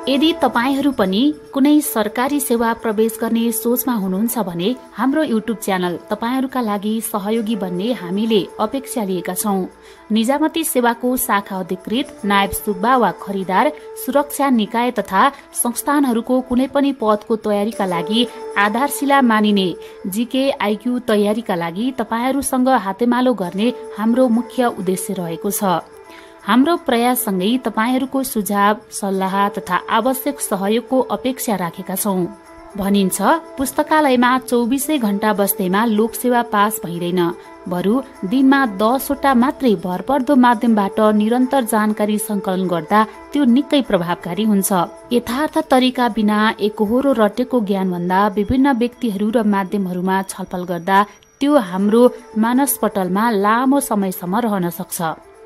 यदि तपाईहरू पनि कुनै सरकारी सेवा प्रवेश गर्ने सोचमा हुनुहुन्छ भने हाम्रो युट्युब च्यानल तपाईहरूका लागि सहयोगी बन्ने हामीले अपेक्षा लिएका छौं। निजामती सेवाको शाखा अधिकृत, नायब सुब्बा वा खरिदार, सुरक्षा निकाय तथा संस्थानहरूको कुनै पनि पदको तयारीका लागि आधारशिला मानिने जीके आईक्यू तयारीका लागि तपाईहरूसँग हातेमालो गर्ने हाम्रो मुख्य उद्देश्य रहेको छ। हाम्रो प्रयाससँगै तपाईहरूको सुझाव, सल्लाह तथा आवश्यक सहयोगको अपेक्षा राखेका छौं। भनिन्छ, पुस्तकालयमा 24 घण्टा बस्दैमा लोकसेवा पास भइदैन, बरु दिनमा 10 वटा मात्रै भरपर्दो माध्यमबाट निरन्तर जानकारी संकलन गर्दा त्यो निकै प्रभावकारी हुन्छ। यथार्थ तरिका बिना एकहोरो रटेको ज्ञानभन्दा विभिन्न व्यक्तिहरू र माध्यमहरूमा छलफल गर्दा त्यो हाम्रो मानसपटलमा लामो समयसम्म रहन सक्छ।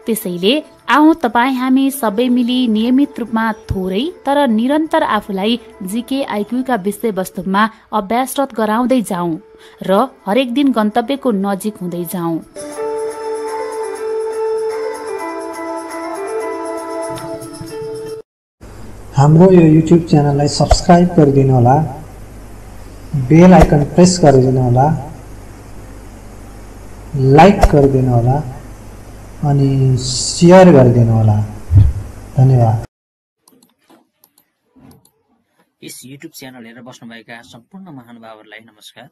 त्यसैले आउँ तपाईँ हामी सबै मिली नियमित रूपमा थोरै तर निरन्तर आफूलाई जीके आईक्यूका विषयवस्तुमा अभ्यासरत गराउँदै जाउँ र हरेक दिन गन्तव्यको नजिक हुँदै जाउँ। हाम्रो यो युट्युब च्यानललाई सब्स्क्राइब गरिदिनु होला, बेल आइकन प्रेस गरिदिनु होला, लाइक गरिदिनु होला अनि शेयर गरिदिनु होला। धन्यवाद। यस युट्युब च्यानल हेरेर बस्नुभएका सम्पूर्ण महानुभावहरूलाई नमस्कार।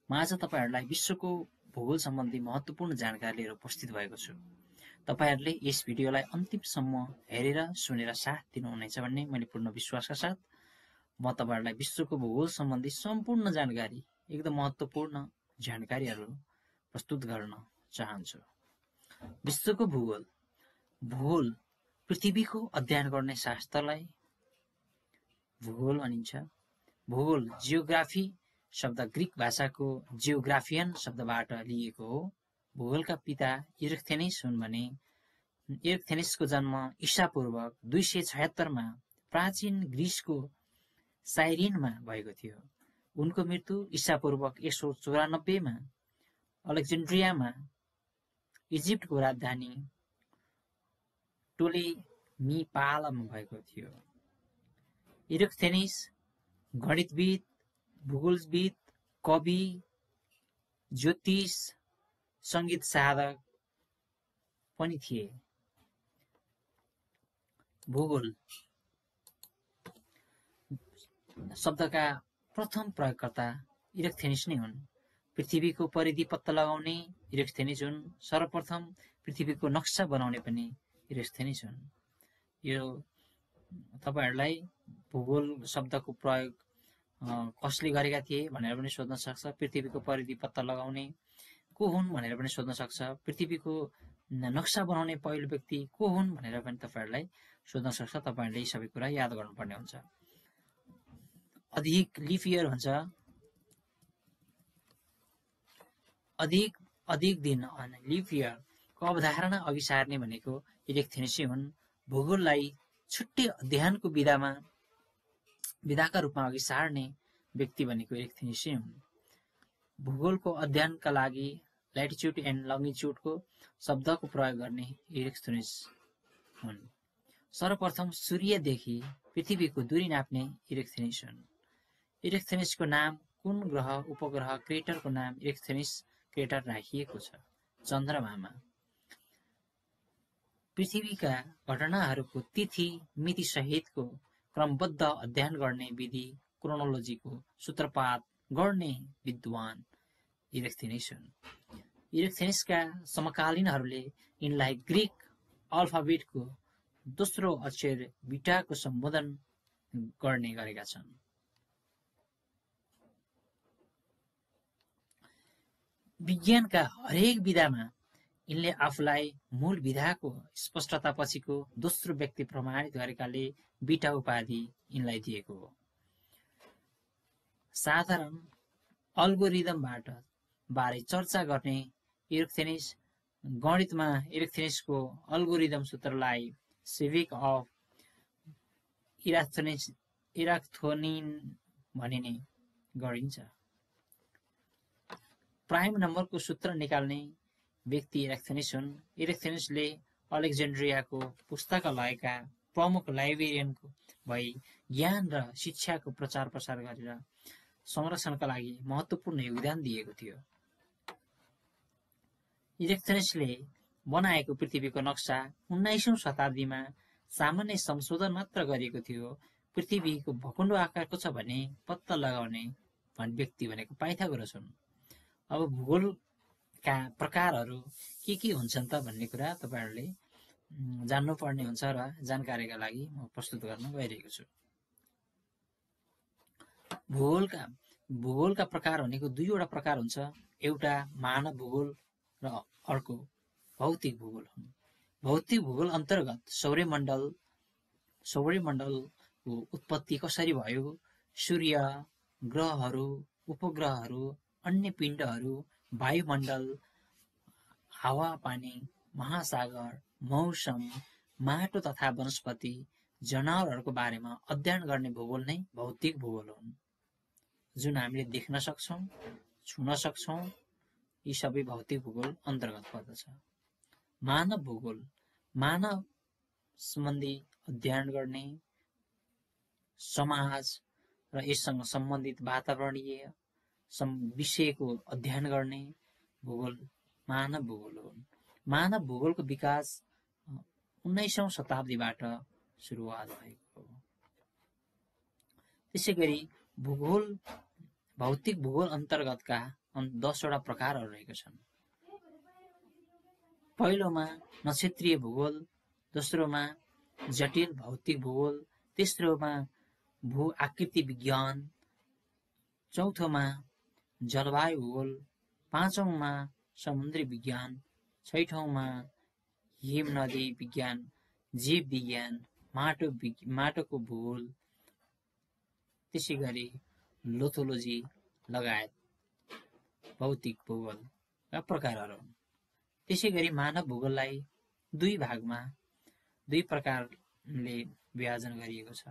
म आज तपाईहरूलाई विश्वको भूगोल सम्बन्धी महत्त्वपूर्ण जानकारी लिएर उपस्थित भएको छु। तपाईहरूले यस भिडियोलाई अन्तिमसम्म हेरेर सुनेर साथ दिनुहुनेछ भन्ने मैले पूर्ण विश्वासका साथ म तपाईहरूलाई विश्वको भूगोल सम्बन्धी सम्पूर्ण जानकारी, एकदम महत्त्वपूर्ण जानकारीहरू प्रस्तुत गर्न चाहन्छु। विश्वको भूगोल। भूगोल पृथ्वीको अध्ययन गर्ने शास्त्रलाई भूगोल भनिन्छ। भूगोल जियोग्राफी शब्द ग्रीक भाषाको जियोग्राफियन शब्दबाट लिएको हो। भूगोलका पिता इरेख्थेनिस हुन् भने इरेख्थेनिसको जन्म ईसापूर्व 276 मा प्राचीन ग्रिसको साइरिनमा भएको थियो। उनको मृत्यु ईसापूर्व 194 मा अलेक्जेन्ड्रियामा इजिप्टको राजधानी टोलेमीपालामा भएको थियो। इरेख्थेनिस गणितविद, भूगोलविद, कवि, ज्योतिष, संगीत साधक पनि थिए। भूगोल शब्दका प्रथम प्रयोगकर्ता इरेख्थेनिस नै हुन्। पृथ्वीको परिधि पत्ता लगाउने इरेख्थेनिस हुन्। सर्वप्रथम पृथ्वीको नक्सा बनाउने पनि इरेख्थेनिस हुन्। यो तपाईहरूलाई भूगोल शब्दको प्रयोग कसले गरेका थिए भनेर पनि सोध्न सक्छ। पृथ्वीको परिधि पत्ता लगाउने को हुन् भनेर पनि सोध्न सक्छ। पृथ्वीको नक्सा बनाउने पहिलो व्यक्ति को हुन् भनेर पनि तपाईहरूलाई सोध्न सक्छ। तपाईहरूले यी सबै कुरा याद गर्नुपर्ने हुन्छ। अधिक लिप इयर हुन्छ, अधिक दिन लिप इयरको अवधारणा अघि सार्ने भनेको इरेख्थेनिसै हुन्। भूगोललाई छुट्टै अध्ययनको विधाका रूपमा अघि सार्ने व्यक्ति भनेको इरेख्थेनिसै हुन्। भूगोलको अध्ययनका लागि ल्याटिच्युड एन्ड लङ्गिच्युडको शब्दको प्रयोग गर्ने इरेख्थेनिस हुन्। सर्वप्रथम सूर्यदेखि पृथ्वीको दूरी नाप्ने इरेख्थेनिस हुन्। इरेख्थेनिसको नाम कुन ग्रह उपग्रह क्रेटरको नाम इरेख्थेनिस क्रेटर राखिएको छ। चन्द्रमामा पृथ्वीका घटनाहरूको तिथि मिति सहितको क्रमबद्ध अध्ययन गर्ने विधि क्रोनोलोजीको सूत्रपात गर्ने विद्वान इरेख्थेनिस हुन्। इरेख्थेनिसका समकालीनहरूले यिनलाई ग्रीक अल्फाबेटको दोस्रो अक्षर बीटाको सम्बोधन गर्ने गरेका छन्। विज्ञानका हरेक विधामा यिनले आफूलाई मूल विधाको स्पष्टता पछिको दोस्रो व्यक्ति प्रमाणित गरेकाले बीटा उपाधि यिनलाई दिएको हो। साधारण अल्गोरिदमबाट बारे चर्चा गर्ने इरेख्थेनिस गणितमा इरेख्थेनिसको अल्गोरिदम सूत्रलाई सिभिक अफ इराक्थोनिन भनिने गरिन्छ। प्राइम नम्बरको सूत्र निकाल्ने व्यक्ति इरेख्थेनिस हुन्। इरेख्थेनिसले अलेक्जेन्ड्रियाको पुस्तकालयका प्रमुख लाइब्रेरियनको भई ज्ञान र शिक्षाको प्रचार प्रसार गरेर संरक्षणका लागि महत्त्वपूर्ण योगदान दिएको थियो। इलेक्ट्रोनिक्सले बनाएको पृथ्वीको नक्सा 19औं शताब्दीमा सामान्य संशोधन मात्र गरिएको थियो। पृथ्वीको भकुण्डो आकारको छ भने पत्ता लगाउने व्यक्ति भनेको पाइथागोरस हुन्। अब भूगोलका प्रकारहरू के हुन्छन् त भन्ने कुरा तपाईहरुले जान्नुपर्ने हुन्छ र जानकारीका लागि म प्रस्तुत गर्न गइरहेको छु। भूगोलका प्रकार भनेको दुईवटा प्रकार हुन्छ, एउटा मानव भूगोल र अर्को भौतिक भूगोल हुन्। भौतिक भूगोल अन्तर्गत सौर्यमण्डलको उत्पत्ति कसरी भयो, सूर्य, ग्रहहरू, उपग्रहहरू, अन्य पिण्डहरू, वायुमण्डल, हावापानी, महासागर, मौसम, माटो तथा वनस्पति, जनावरहरूको बारेमा अध्ययन गर्ने भूगोल नै भौतिक भूगोल हुन्, जुन हामीले देख्न सक्छौं, छुन सक्छौं। यी सबै भौतिक भूगोल अन्तर्गत पर्दछ। मानव भूगोल, मानव सम्बन्धी अध्ययन गर्ने, समाज र यससँग सम्बन्धित वातावरणीय विषयको अध्ययन गर्ने भूगोल मानव भूगोल हो। मानव भूगोलको विकास 19औं शताब्दीबाट सुरुवात भएको हो। त्यसैगरी भौतिक भूगोल अन्तर्गतका 10 वटा प्रकारहरू रहेका छन्। पहिलोमा नक्षत्रीय भूगोल, दोस्रोमा जटिल भौतिक भूगोल, तेस्रोमा भू आकृति विज्ञान, चौथोमा जलवायु भूगोल, पाँचौंमा समुद्री विज्ञान, छैठौंमा हिम नदी विज्ञान, जीव विज्ञान, माटोको भूगोल, त्यसैगरी लोथोलोजी लगायत भौतिक भूगोलका प्रकारहरू हुन्। त्यसैगरी मानव भूगोललाई दुई प्रकारले विभाजन गरिएको छ।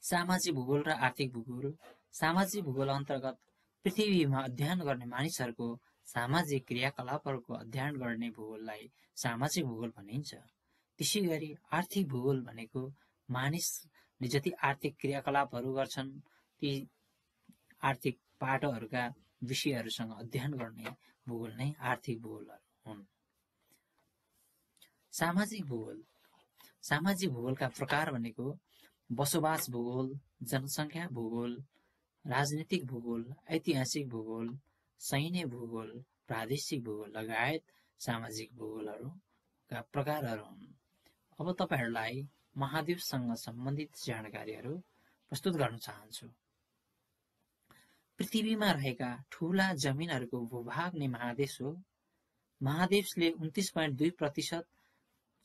सामाजिक भूगोल र आर्थिक भूगोल। सामाजिक भूगोल अन्तर्गत पृथ्वीमा अध्ययन गर्ने मानिसहरूको सामाजिक क्रियाकलापहरूको अध्ययन गर्ने भूगोललाई सामाजिक भूगोल भनिन्छ। त्यसैगरी आर्थिक भूगोल भनेको मानिसले जति आर्थिक क्रियाकलापहरू गर्छन् ती आर्थिक पाटोहरूका विषयहरूसँग अध्ययन गर्ने भूगोल नै आर्थिक भूगोलहरू हुन्। सामाजिक भूगोल। सामाजिक भूगोलका प्रकार भनेको बसोबास भूगोल, जनसङ्ख्या भूगोल, राजनीतिक भूगोल, ऐतिहासिक भूगोल, सैन्य भूगोल, प्रादेशिक भूगोल लगायत सामाजिक भूगोलहरूका प्रकारहरू हुन्। अब तपाईहरुलाई महाद्वीपसँग सम्बन्धित जानकारीहरू प्रस्तुत गर्न चाहन्छु। पृथ्वीमा रहेका ठूला जमिनहरूको भूभाग नै महादेश हो। महादेशले 29.2%,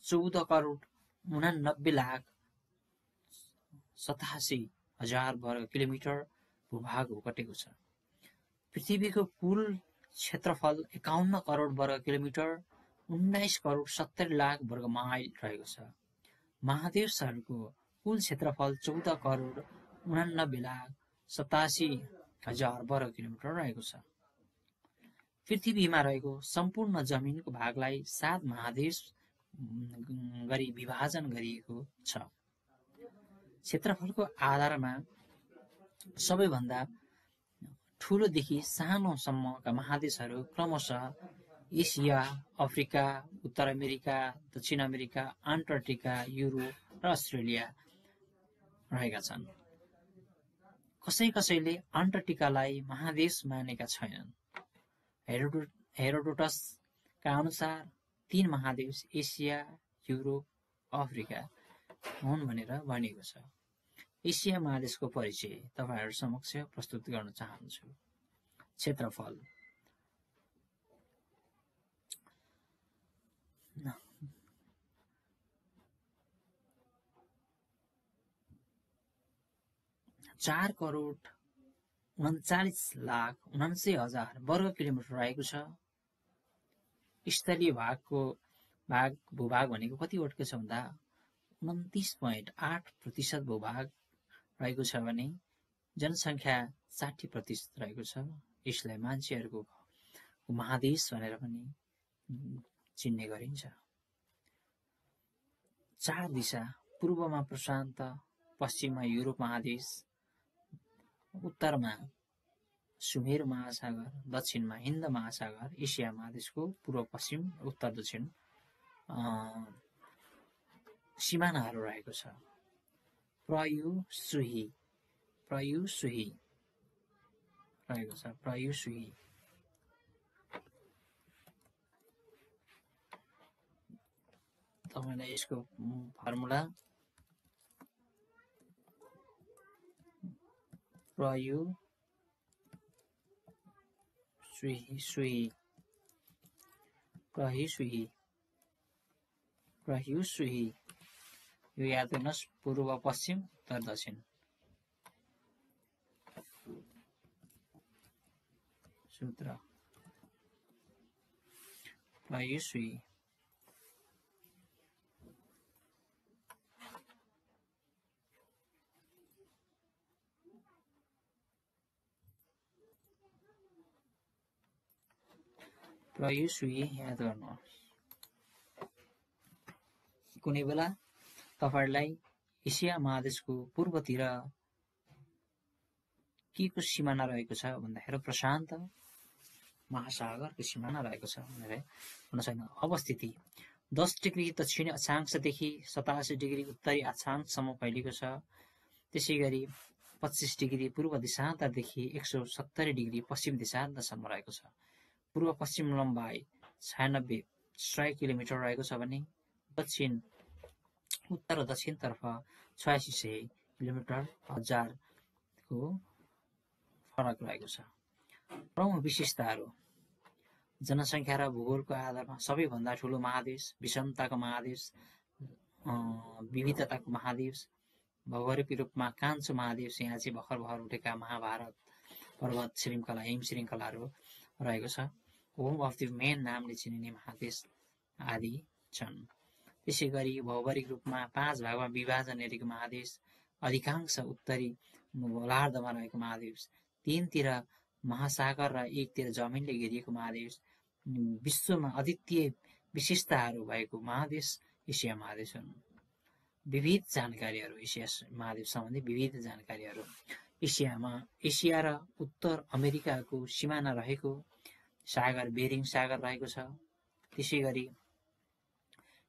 14,89,87,000 वर्ग किलोमिटर भूभाग ओगटेको छ। पृथ्वीको कुल क्षेत्रफल 51 करोड वर्ग किलोमिटर, 19 करोड 70 लाख वर्ग माइल रहेको छ। महादेशहरूको कुल क्षेत्रफल 14 करोड 89,87,000 वर्ग किलोमिटर रहेको छ। पृथ्वीमा रहेको सम्पूर्ण जमिनको भागलाई 7 महादेश गरी विभाजन गरिएको छ। क्षेत्रफलको आधारमा सबैभन्दा ठूलोदेखि सानोसम्मका महादेशहरू क्रमशः एसिया, अफ्रिका, उत्तर अमेरिका, दक्षिण अमेरिका, अन्टार्कटिका, युरोप र अस्ट्रेलिया रहेका छन्। कसैले अन्टार्कटिकालाई महादेश मानेका छैनन्। हेरोडोटसका अनुसार 3 महादेश एसिया, युरोप, अफ्रिका हुन् भनेर भनिएको छ। एसिया महादेशको परिचय तपाईहरु समक्ष प्रस्तुत गर्न चाहन्छु। क्षेत्रफल। चार करोड 39,49,000 वर्ग किलोमिटर रहेको छ। स्थलीय भूभाग भनेको कति ओटको छ भन्दा 29.8% भूभाग रहेको छ भने जनसङ्ख्या 60% रहेको छ। यसलाई मान्छेहरूको महादेश भनेर पनि चिन्ने गरिन्छ। 4 दिशा, पूर्वमा प्रशान्त, पश्चिममा युरोप महादेश, उत्तरमा सुमेर महासागर, दक्षिणमा हिन्द महासागर, एसिया महादेशको पूर्व पश्चिम उत्तर दक्षिण सिमानाहरू रहेको छ। प्रयुसुही रहेको छ। प्रयुसुही तपाईलाई यसको फर्मुला प्रयुसुही यो याद गर्नुहोस्, पूर्व पश्चिम उत्तर दक्षिण। सूत्र प्रयुसुही। प्रयुसुही याद गर्नुहोस्। कुनै बेला तपाईहरुलाई एसिया महादेशको पूर्वतिर के को सिमाना रहेको छ भन्दाखेरि प्रशान्त महासागरको सिमाना रहेको छ भनेर भन्न छैन। अवस्थिति 10 डिग्री दक्षिणी अक्षांशदेखि 87 डिग्री उत्तरी अक्षांशसम्म फैलिएको छ। त्यसैगरी 25 डिग्री पूर्व दिशान्तरदेखि 170 डिग्री पश्चिम दिशान्तरसम्म रहेको छ। पूर्व पश्चिम लम्बाइ 96 किलोमिटर रहेको छ भने दक्षिण उत्तर र दक्षिणतर्फ 8600 किलोमिटर हजारको फरक रहेको छ। प्रमुख विशेषताहरू: जनसङ्ख्या र भूगोलको आधारमा सबैभन्दा ठूलो महादेश, विषमताको महादेश, विविधताको महादेश, भौगोलिक रूपमा कान्छो महादेश, यहाँ चाहिँ भर्खर उठेका महाभारत पर्वत श्रृङ्खला हिम श्रृङ्खलाहरू रहेको छ। होम अफ द मेन नामले चिनिने महादेश आदि छन्। त्यसैगरी भौगोलिक रूपमा 5 भागमा विभाजन गरेको महादेश, अधिकांश उत्तरी गोलार्धमा रहेको महादेश, 3 तिर महासागर र 1 तिर जमिनले घेरिएको महादेश, विश्वमा अद्वितीय विशेषताहरू भएको महादेश एसिया महादेश हुन्। विविध जानकारीहरू: एसिया महादेश सम्बन्धी विविध जानकारीहरू: एसिया र उत्तर अमेरिकाको सिमाना रहेको सागर बेरिङ सागर रहेको छ। त्यसैगरी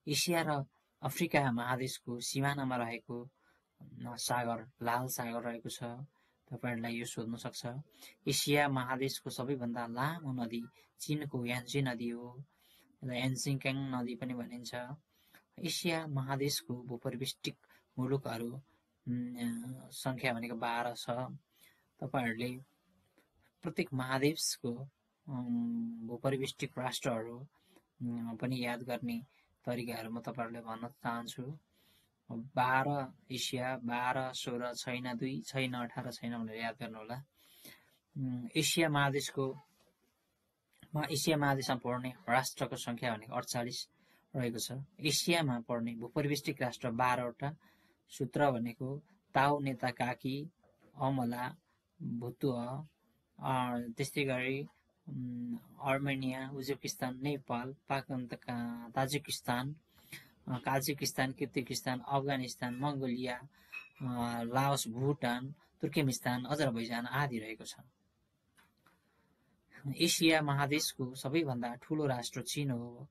एसिया र अफ्रिका महादेशको सिमानामा रहेको सागर लाल सागर रहेको छ। तपाईहरुलाई यो सोध्न सक्छ। एसिया महादेशको सबैभन्दा लामो नदी चीनको यान्सी नदी हो। यसलाई यान्सिक्याङ नदी पनि भनिन्छ। एसिया महादेशको भूपरिवेष्टिक मुलुकहरू संख्या भनेको 12 छ। तपाईहरुले प्रत्येक महादेशको भूपरिवेष्टिक राष्ट्रहरू पनि याद गर्ने तरिकाहरू म तपाईहरुलाई भन्न चाहन्छु। 12 एसिया, 12, 16 छैन, 2 छैन, 18 छैन भनेर याद गर्नु होला। एसिया महादेशमा पर्ने राष्ट्रको संख्या भनेको 48 रहेको छ। एसियामा पर्ने भूपरिवेष्टिक राष्ट्र 12 वटा। सूत्र भनेको ताउ नेता काकी अमला भुतुह, त्यस्तै गरी Armenia, Uzbekistan, Nepal, Tajikistan, Kazakhstan, Kyrgyzstan, Afghanistan, Mongolia, Laos, Bhutan, Turkmenistan, Azerbaijan आदि रहेको छ। एसिया महादेशको सबैभन्दा ठूलो राष्ट्र चीन हो।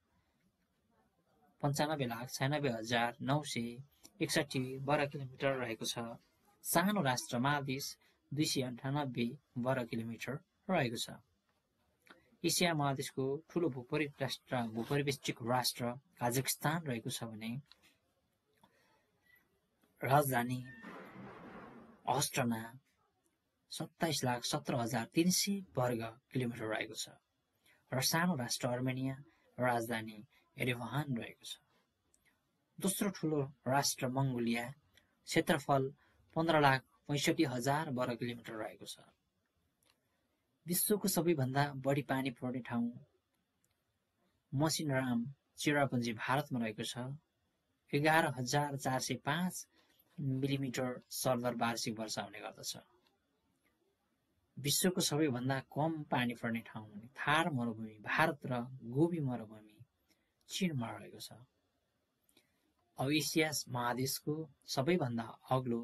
95,96,961 वर्ग किलोमिटर रहेको छ। सानो राष्ट्र मालदिभ 298 वर्ग किलोमिटर रहेको छ। एसिया महादेशको ठूलो भूपरिवेष्टिक राष्ट्र काजाकिस्तान रहेको छ भने राजधानी अस्टाना 27,17,300 वर्ग किलोमिटर रहेको छ र सानो राष्ट्र अर्मेनिया राजधानी एरेभान रहेको छ। दोस्रो ठूलो राष्ट्र मङ्गोलिया क्षेत्रफल 15,65,000 वर्ग किलोमिटर रहेको छ। विश्वको सबैभन्दा बढी पानी पर्ने ठाउँ मसिनराम चेरापुन्जी भारतमा रहेको छ। 11,405 मिलिमिटर सरदर वार्षिक वर्षा हुने गर्दछ। विश्वको सबैभन्दा कम पानी पर्ने ठाउँ थार मरुभूमि भारत र गोबी मरुभूमि चीनमा रहेको छ। अब एसिया महादेशको सबैभन्दा अग्लो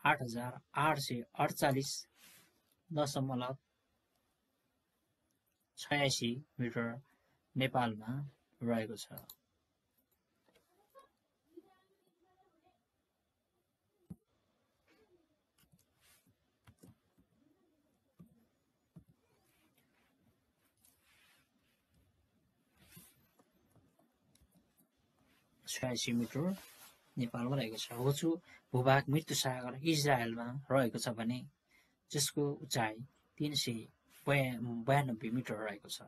8,848.86 मिटर नेपालमा रहेको छ। मिटर नेपालमा रहेको छ। होचो भूभाग मृत्यु सागर इजरायलमा रहेको छ भने जसको उचाइ 392 मिटर रहेको छ।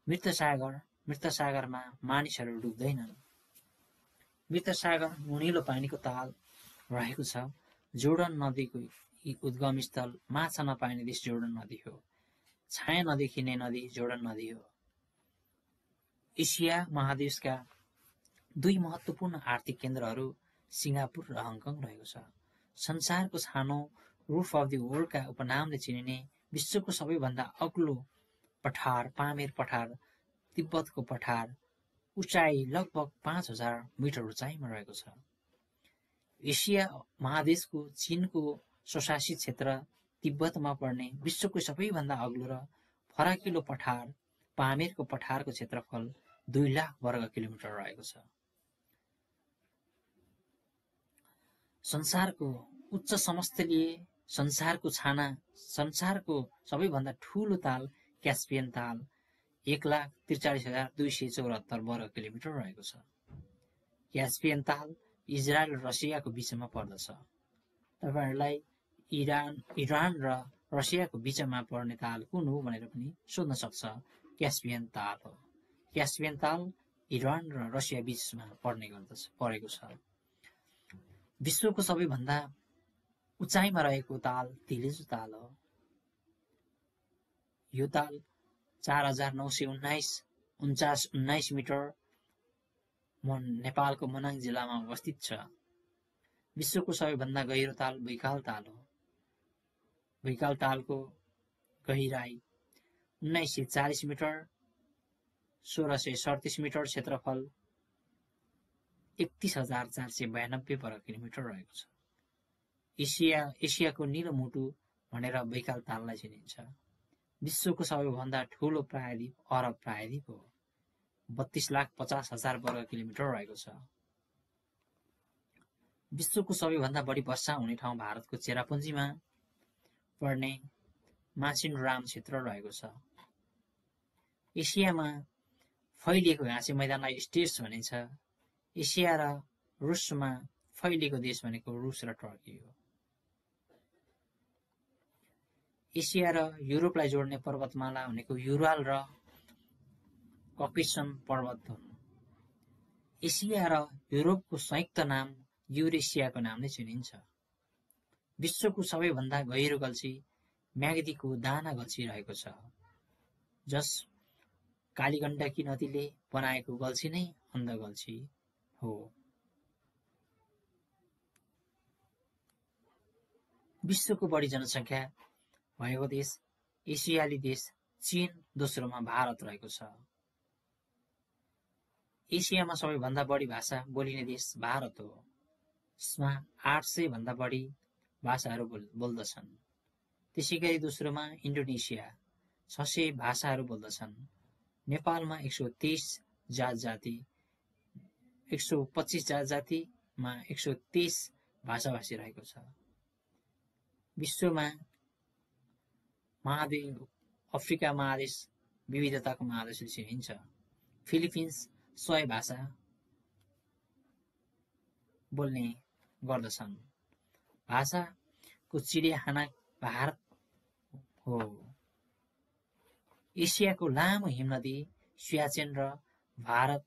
मृत सागरमा मानिसहरू डुब्दैनन्। मृत सागर नुनिलो पानीको ताल रहेको छ। जोर्डन नदीको उद्गम स्थल माछा नपाइने देश जोर्डन नदी हो। छाया नदेखिने नदी जोर्डन नदी हो। एसिया महादेशका दुई महत्त्वपूर्ण आर्थिक केन्द्रहरू सिङ्गापुर र हङकङ रहेको छ। संसारको सानो रूफ अफ द वर्ल्डका उपनामले चिनिने विश्वको सबैभन्दा अग्लो पठार पामेर पठार तिब्बतको पठार उचाइ लगभग 5,000 मिटर उचाइमा रहेको छ। एसिया महादेशको चीनको स्वशासित क्षेत्र तिब्बतमा पर्ने विश्वको सबैभन्दा अग्लो र फराकिलो पठार पामेरको पठारको क्षेत्रफल 2 लाख वर्ग किलोमिटर रहेको छ। संसारको उच्च समस्थलीय संसारको छाना संसारको सबैभन्दा ठूलो ताल क्यास्पियन ताल 1,43,274 वर्ग किलोमिटर रहेको छ। क्यास्पियन ताल इजरायल र रसियाको बीचमा पर्दछ। तपाईहरुलाई इरान र रसियाको बीचमा पर्ने ताल कुन हो भनेर पनि सोध्न सक्छ। क्यास्पियन ताल हो। क्यास्पियन ताल इरान र रसिया बीचमा परेको छ। विश्वको सबैभन्दा उचाइमा रहेको ताल तिलेजु ताल हो। यो ताल 4,949 मिटर नेपालको मनाङ जिल्लामा अवस्थित छ। विश्वको सबैभन्दा गहिरो ताल बैकाल ताल हो। बैकाल तालको गहिराई 1940 मिटर 1637 मिटर क्षेत्रफल 31,492 वर्ग किलोमिटर रहेको छ। एसियाको निलो मुटु भनेर बैकाल ताललाई चिनिन्छ। विश्वको सबैभन्दा ठूलो प्रायद्वीप अरब प्रायद्वीप हो। 32,50,000 वर्ग किलोमिटर रहेको छ। विश्वको सबैभन्दा बढी वर्षा हुने ठाउँ भारतको चेरापुञ्जीमा पर्ने मासिनराम क्षेत्र रहेको छ। एसियामा फैलिएको घाँसे मैदानलाई स्टेप्स भनिन्छ। एसिया र रुसमा फैलिएको देश भनेको रुस र टर्की हो। एसिया र युरोपलाई जोड्ने पर्वतमाला भनेको युराल र ककेसन पर्वत हुन्। एसिया र युरोपको संयुक्त नाम युरेसियाको नामले चिनिन्छ। विश्वको सबैभन्दा गहिरो गल्छी म्याग्दीको दाना गल्छी रहेको छ, जस कालीगण्डकी नदीले बनाएको गल्छी नै अन्ध गल्छी हो। विश्वको बढी जनसङ्ख्या भएको देश एसियाली देश चीन, दोस्रोमा भारत रहेको छ। एसियामा सबैभन्दा बढी भाषा बोलिने देश भारत हो। यसमा 800 भन्दा बढी भाषाहरू बोल्दछन्। त्यसैगरी दोस्रोमा इन्डोनेसिया 600 भाषाहरू बोल्दछन्। नेपालमा 123 जात-जाति 125 जात-जातिमा 123 भाषाभाषी रहेको छ। विश्वमा महादेश अफ्रिका महादेश विविधताको महादेशले चिनिन्छ। फिलिपिन्स 100 भाषा बोल्ने गर्दछन्। भाषाको चिडियाखाना भारत हो। एसियाको लामो हिमनदी सियाचेन र भारत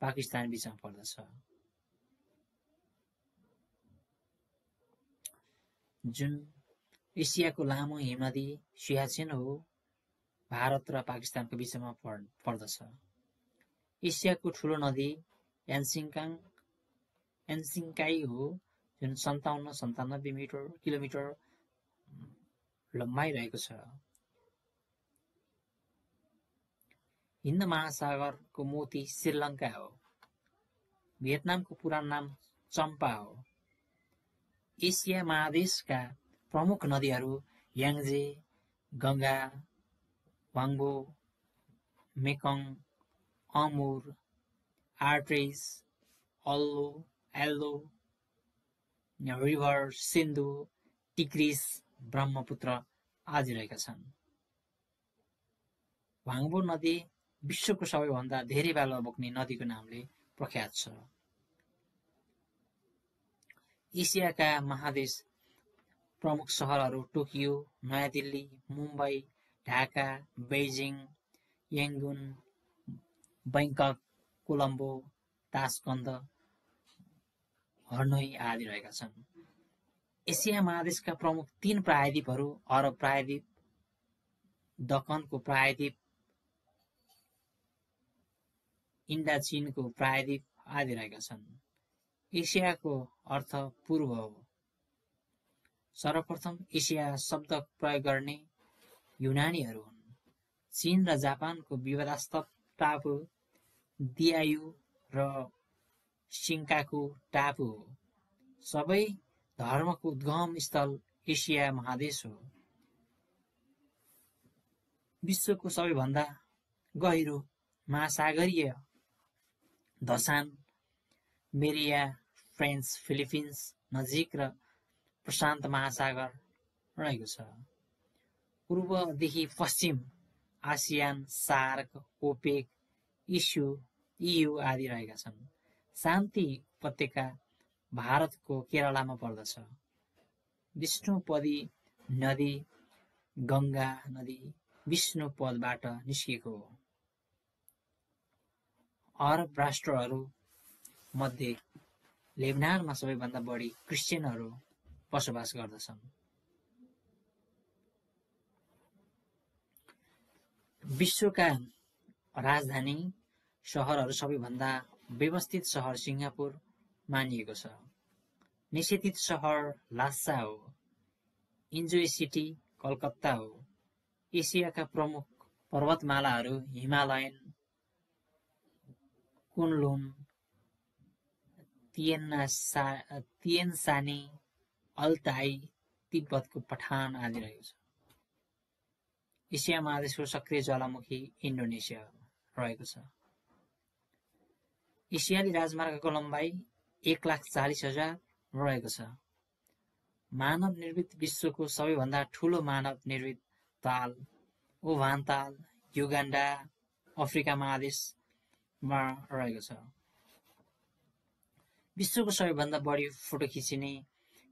पाकिस्तान बीचमा पर्दछ। जुन एसियाको लामो हिमनदी सियाचेन हो, भारत र पाकिस्तानको बीचमा पर्दछ। एसियाको ठूलो नदी यान्सिङकाई हो, जुन 57-97 किलोमिटर लम्बाइ रहेको छ। हिन्द महासागरको मोती श्रीलङ्का हो। भियतनामको पुरानो नाम चम्पा हो। एसिया महादेशका प्रमुख नदीहरू याङ्जे, गङ्गा, वाङ्गो, मेकङ, अमुर, आर्ट्रेस, yellow river, Sindhu, Tigris, Brahmaputra आदि रहेका छन्। वाङ्गो नदी विश्वको सबैभन्दा धेरै बालुवा बोक्ने नदीको नामले प्रख्यात छ। एसियाका महादेश प्रमुख सहरहरू टोकियो, नयाँ दिल्ली, मुम्बई, ढाका, बेइजिङ, याङ्गुन, बैंकक, कोलम्बो, तासकन्द, हनोई आदि रहेका छन्। एसिया महादेशका प्रमुख 3 प्रायद्वीपहरू अरब प्रायद्वीप, दक्कनको प्रायद्वीप, इन्डोचीनको प्रायद्वीप आदि रहेका छन्। एसियाको अर्थ पूर्व हो। सर्वप्रथम एसिया शब्द प्रयोग गर्ने युनानीहरू हुन्। चीन र जापानको विवादास्पद टापु दियायु र सिङ्काकु टापु हो। सबै धर्मको उद्गम स्थल एसिया महादेश हो। विश्वको सबैभन्दा गहिरो महासागरीय धसान मेरिया फ्रेन्च फिलिपिन्स नजिक र प्रशान्त महासागर रहेको छ। पूर्वदेखि पश्चिम आसियान, सार्क, ओपेक, इयु आदि रहेका छन्। शान्ति उपत्यका भारतको केरलामा पर्दछ। विष्णुपदी नदी गङ्गा नदी विष्णुपदबाट निस्किएको हो। अरब राष्ट्रहरू मध्ये लेबनानमा सबैभन्दा बढी क्रिश्चियनहरू बसोबास गर्दछन्। विश्वका राजधानी सहरहरू सबैभन्दा व्यवस्थित सहर सिङ्गापुर मानिएको छ। निषेधित सहर लासा हो। इन्जोय सिटी कलकत्ता हो। एसियाका प्रमुख पर्वतमालाहरू हिमालयन, कुनलुन, तिएनसानी, अल्ताई, तिब्बतको पठान आदि रहेको छ। एसिया महादेशको सक्रिय ज्वालामुखी इन्डोनेसिया रहेको छ। एसियाली राजमार्गको लम्बाइ 1,40,000 रहेको छ। मानव निर्मित विश्वको सबैभन्दा ठूलो मानव निर्मित ताल ओभान ताल युगान्डा, अफ्रिका महादेशमा रहेको छ। विश्वको सबैभन्दा बढी फोटो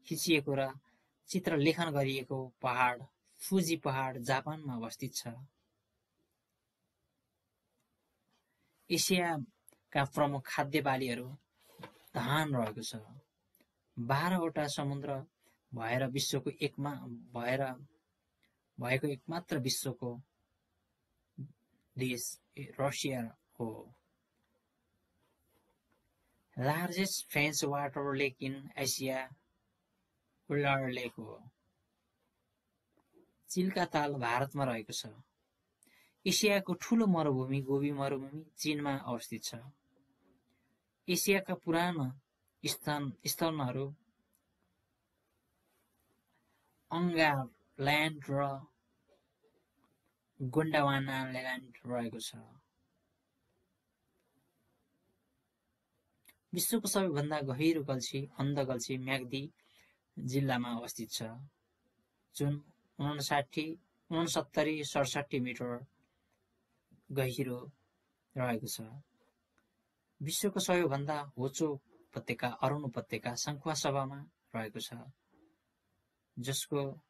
खिचिएको र चित्रलेखन गरिएको पहाड फुजी पहाड जापानमा अवस्थित छ। एसियाका प्रमुख खाद्य बालीहरू धान रहेको छ। 12 वटा समुद्र भएको एकमात्र विश्वको देश रसिया हो। Largest fresh water lake in Asia Wular lake हो। चिल्का ताल भारतमा रहेको छ। एसियाको ठूलो मरुभूमि गोबी मरुभूमि चीनमा अवस्थित छ। एसियाका पुरानो स्थनहरू अंगारल्यान्ड र गोन्डवानाल्यान्ड रहेको छ। विश्वको सबैभन्दा गहिरो गल्छी अन्ध गल्छी म्याग्दी जिल्लामा अवस्थित छ, जुन 69-67 मिटर गहिरो रहेको छ। विश्वको सबैभन्दा होचो उपत्यका अरुण उपत्यका सङ्खुवासभामा रहेको छ, जसको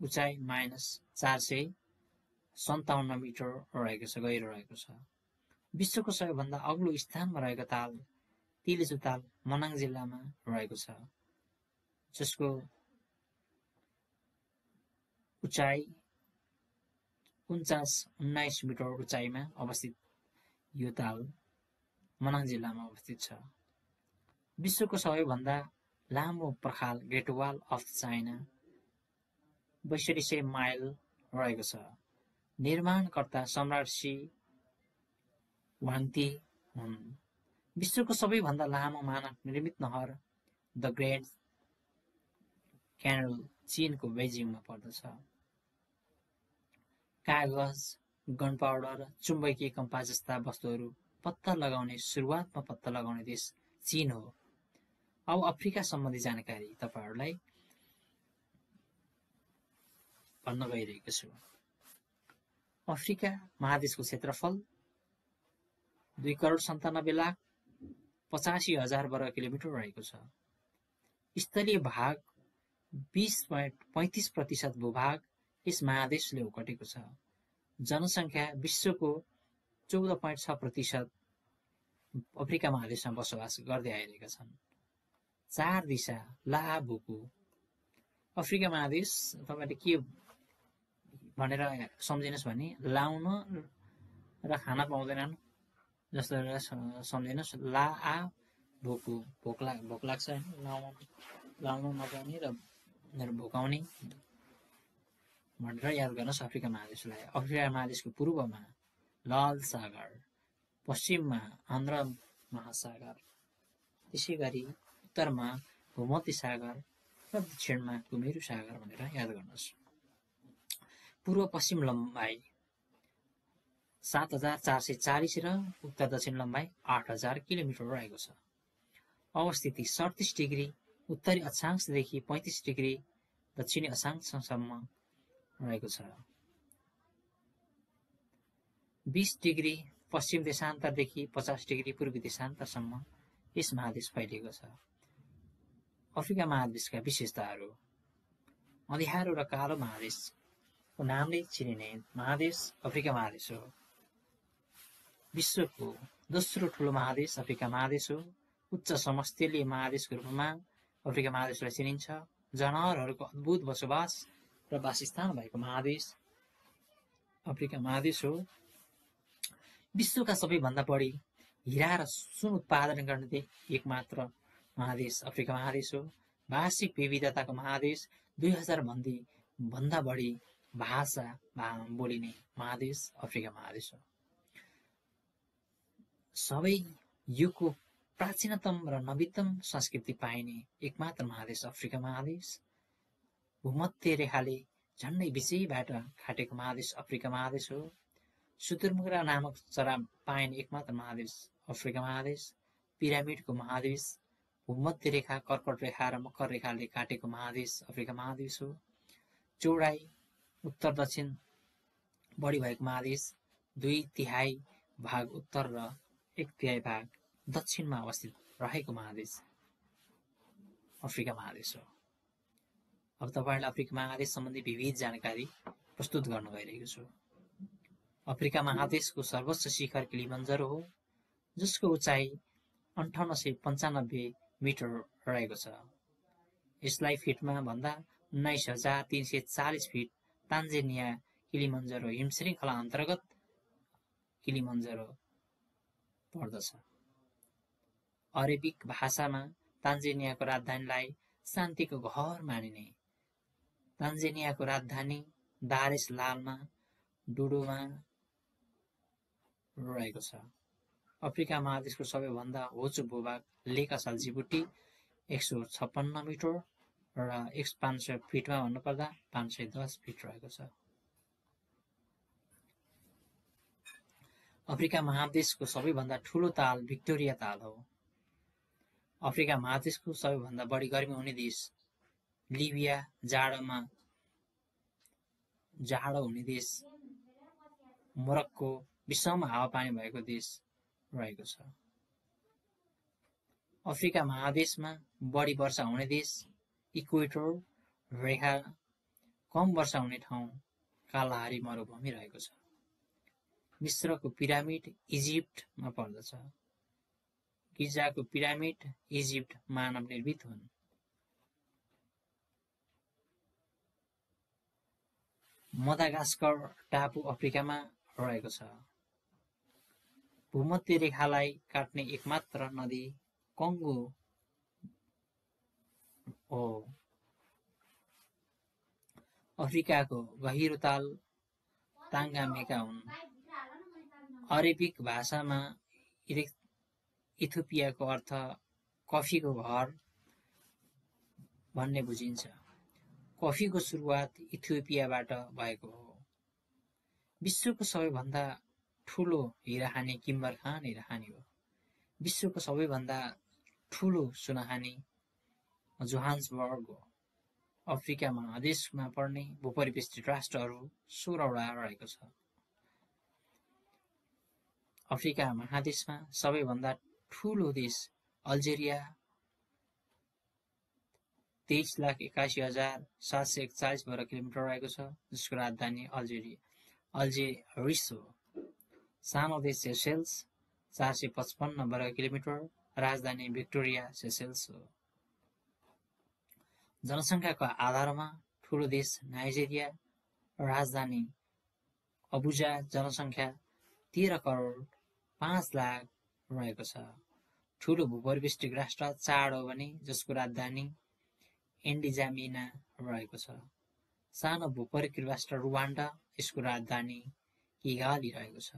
उचाइ -457 मिटर गहिरो रहेको छ। विश्वको सबैभन्दा अग्लो स्थानमा रहेको ताल तिलिचु ताल मनाङ जिल्लामा रहेको छ, जसको उचाइ 49 मिटर उचाइमा अवस्थित यो ताल मनाङ जिल्लामा अवस्थित छ। विश्वको सबैभन्दा लामो पर्खाल great wall of China 6200 mile रहेको छ। निर्माणकर्ता सम्राट सी वाङ्ती हुन्। विश्वको सबैभन्दा लामो मानव निर्मित नहर द ग्रेट क्यानल चीनको बेजिङमा पर्दछ। कागज, गनपाउडर, चुम्बकीय कम्पास जस्ता वस्तुहरू पत्ता लगाउने सुरुवातमा पत्ता लगाउने देश चीन हो। अब अफ्रिका सम्बन्धी जानकारी तपाईहरूलाई भन्न गइरहेको छु। अफ्रिका महादेशको क्षेत्रफल 2,97,85,000 वर्ग किलोमिटर रहेको छ। स्थलीय भाग 20.35% भूभाग यस महादेशले ओगटेको छ। जनसङ्ख्या विश्वको 14.6% अफ्रिका महादेशमा बसोबास गर्दै आइरहेका छन्। 4 दिशा ला भुकु। अफ्रिका महादेश तपाईँले के भनेर सम्झिनुहोस् भने लाउन र खाना पाउँदैनन् जस्तो सम्झिनुहोस्। ला आ भुकु भोक लाग्छ लाउन नपाउने र भोकाउने भनेर याद गर्नुहोस् अफ्रिका महादेशलाई। अफ्रिका महादेशको पूर्वमा लाल सागर, पश्चिममा आन्ध्र महासागर, त्यसै गरी उत्तरमा भूमध्य सागर र दक्षिणमा कुमेरु सागर भनेर याद गर्नुहोस्। पूर्व पश्चिम लम्बाइ 7,440 र उत्तर दक्षिण लम्बाइ 8,000 किलोमिटर रहेको छ। अवस्थिति 37 डिग्री उत्तरी अक्षांशदेखि 35 डिग्री दक्षिणी अक्षांशसम्म रहेको छ। 20 डिग्री पश्चिम देशान्तरदेखि 50 डिग्री पूर्वी देशान्तरसम्म यस महादेश फैलिएको छ। अफ्रिका महादेशका विशेषताहरू। अँध्यारो र कालो महादेशको नामले चिनिने महादेश अफ्रिका महादेश हो। विश्वको दोस्रो ठुलो महादेश अफ्रिका महादेश हो। उच्च समस्थलीय महादेशको रूपमा अफ्रिका महादेशलाई चिनिन्छ। जनावरहरूको अद्भुत बसोबास र वासस्थान भएको महादेश अफ्रिका महादेश हो। विश्वका सबैभन्दा बढी हिरा र सुन उत्पादन गर्ने एकमात्र महादेश अफ्रिका महादेश हो। भाषिक विविधताको महादेश 2000 भन्दा बढी भाषा बोलिने महादेश अफ्रिका महादेश हो। सबै युगको प्राचीनतम र नवीनतम संस्कृति पाइने एकमात्र महादेश अफ्रिका महादेश। भूमध्य रेखाले झन्डै बिचैबाट खाटेको महादेश अफ्रिका महादेश हो। शुतुरमुर्ग नामक चरा पाइने एकमात्र महादेश अफ्रिका महादेश। पिरामिडको महादेश भूमध्य रेखा, कर्कट रेखा र मकर रेखाले काटेको महादेश अफ्रिका महादेश हो। चौडाइ उत्तर दक्षिण बढी भएको महादेश 2/3 भाग उत्तर र 1/3 भाग दक्षिणमा अवस्थित रहेको महादेश अफ्रिका महादेश हो। अब तपाईहरुलाई अफ्रिका महादेश सम्बन्धी विविध जानकारी प्रस्तुत गर्न गइरहेको छु। अफ्रिका महादेशको सर्वोच्च शिखर किलिमन्जरो हो, जसको उचाइ 5895 मिटर रहेको छ। यसलाई फिटमा भन्दा 19,340 फिट तान्जेनिया किलिमन्जरो हिमश्रृङ्खला अन्तर्गत किलिमन्जरो पर्दछ। अरेबिक भाषामा तान्जेनियाको राजधानीलाई शान्तिको घर मानिने। तान्जेनियाको राजधानी दार एस लालमा डोडोमा रहेको छ। अफ्रिका महादेशको सबैभन्दा होचो भूभाग लेक असाल जिबुटी 156 मिटर र 500 फिटमा भन्नुपर्दा 510 फिट रहेको छ। अफ्रिका महादेशको सबैभन्दा ठूलो ताल भिक्टोरिया ताल हो। अफ्रिका महादेशको सबैभन्दा बढी गर्मी हुने देश लिबिया, जाडो हुने देश मोरक्को, विश्वमा हावापानी भएको देश रहेको छ। अफ्रिका महादेशमा बढी वर्षा हुने देश इक्वेटर रेखा, कम वर्षा हुने ठाउँ कालाहारी मरुभूमि रहेको छ। मिस्रको पिरामिड इजिप्टमा पर्दछ। गिजाको पिरामिड इजिप्ट मानव निर्मित हुन्। मदागास्कर टापु अफ्रिकामा रहेको छ। भूमध्य रेखालाई काट्ने एकमात्र नदी कङ्गो हो। अफ्रिकाको गहिरो ताल ताङ्गामेका हुन्। अरेबिक भाषामा इथियोपियाको अर्थ कफीको घर भन्ने बुझिन्छ। कफीको सुरुवात इथियोपियाबाट भएको हो। विश्वको सबैभन्दा ठूलो हिराखानी किम्बरखान हिराखानी हो। विश्वको सबैभन्दा ठूलो सुनखानी जोहान्सबर्ग हो। अफ्रिका महादेशमा पर्ने भूपरिवेष्टित राष्ट्रहरू 16वटा रहेको छ। अफ्रिका महादेशमा सबैभन्दा ठूलो देश अल्जेरिया 23,81,741 वर्ग किलोमिटर रहेको छ, जसको राजधानी अल्जेरिस हो। सानो देश सेसेल्स 455 वर्ग किलोमिटर, राजधानी भिक्टोरिया सेसेल्स हो। जनसङ्ख्याको आधारमा ठूलो देश नाइजेरिया, राजधानी अबुजा, जनसङ्ख्या 13 करोड 5 लाख रहेको छ। ठूलो भूपरिवेष्टित राष्ट्र चाड हो भने जसको राजधानी एन्डिजामिना रहेको छ। सानो भूपरिवेष्टित राष्ट्र रुवान्डा, यसको राजधानी किगाली रहेको छ।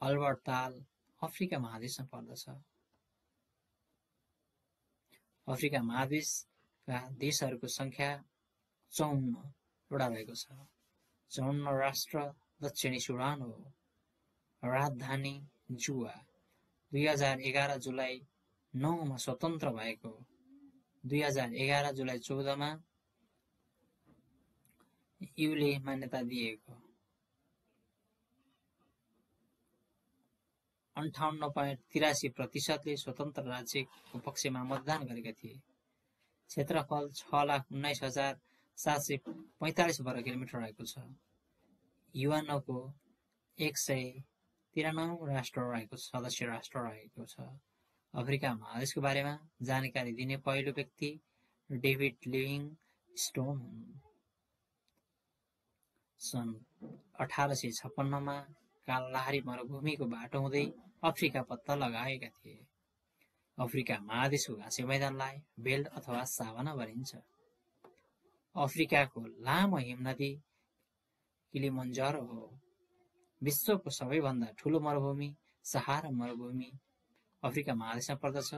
अल्बर्ट ताल अफ्रिका महादेशमा पर्दछ। अफ्रिका महादेशका देशहरूको संख्या 54 वटा रहेको छ। 54 राष्ट्र दक्षिणी सुडान हो। राजधानी जुवा। 2011 जुलाई 9 मा स्वतन्त्र भएको। 2011 जुलाई 14 मा यूले मान्यता दिएको। 58.83% स्वतन्त्र राज्यको पक्षमा मतदान गरेका थिए। क्षेत्रफल 6,19,745 वर्ग किलोमिटर रहेको छ। युएनओको 193 राष्ट्र रहेको सदस्य राष्ट्र रहेको छ। अफ्रिका महादेशको बारेमा जानकारी दिने पहिलो व्यक्ति डेभिड लिभिङस्टोन हुन्। सन् 1856 मा कालहारी मरुभूमिको बाटो हुँदै अफ्रिका पत्ता लगाएका थिए। अफ्रिका महादेशको घाँसे मैदानलाई बेल्ट अथवा साभाना भनिन्छ। अफ्रिकाको लामो हिमनदी किलिमन्जारो हो। विश्वको सबैभन्दा ठूलो मरुभूमि सहारा मरुभूमि अफ्रिका महादेशमा पर्दछ।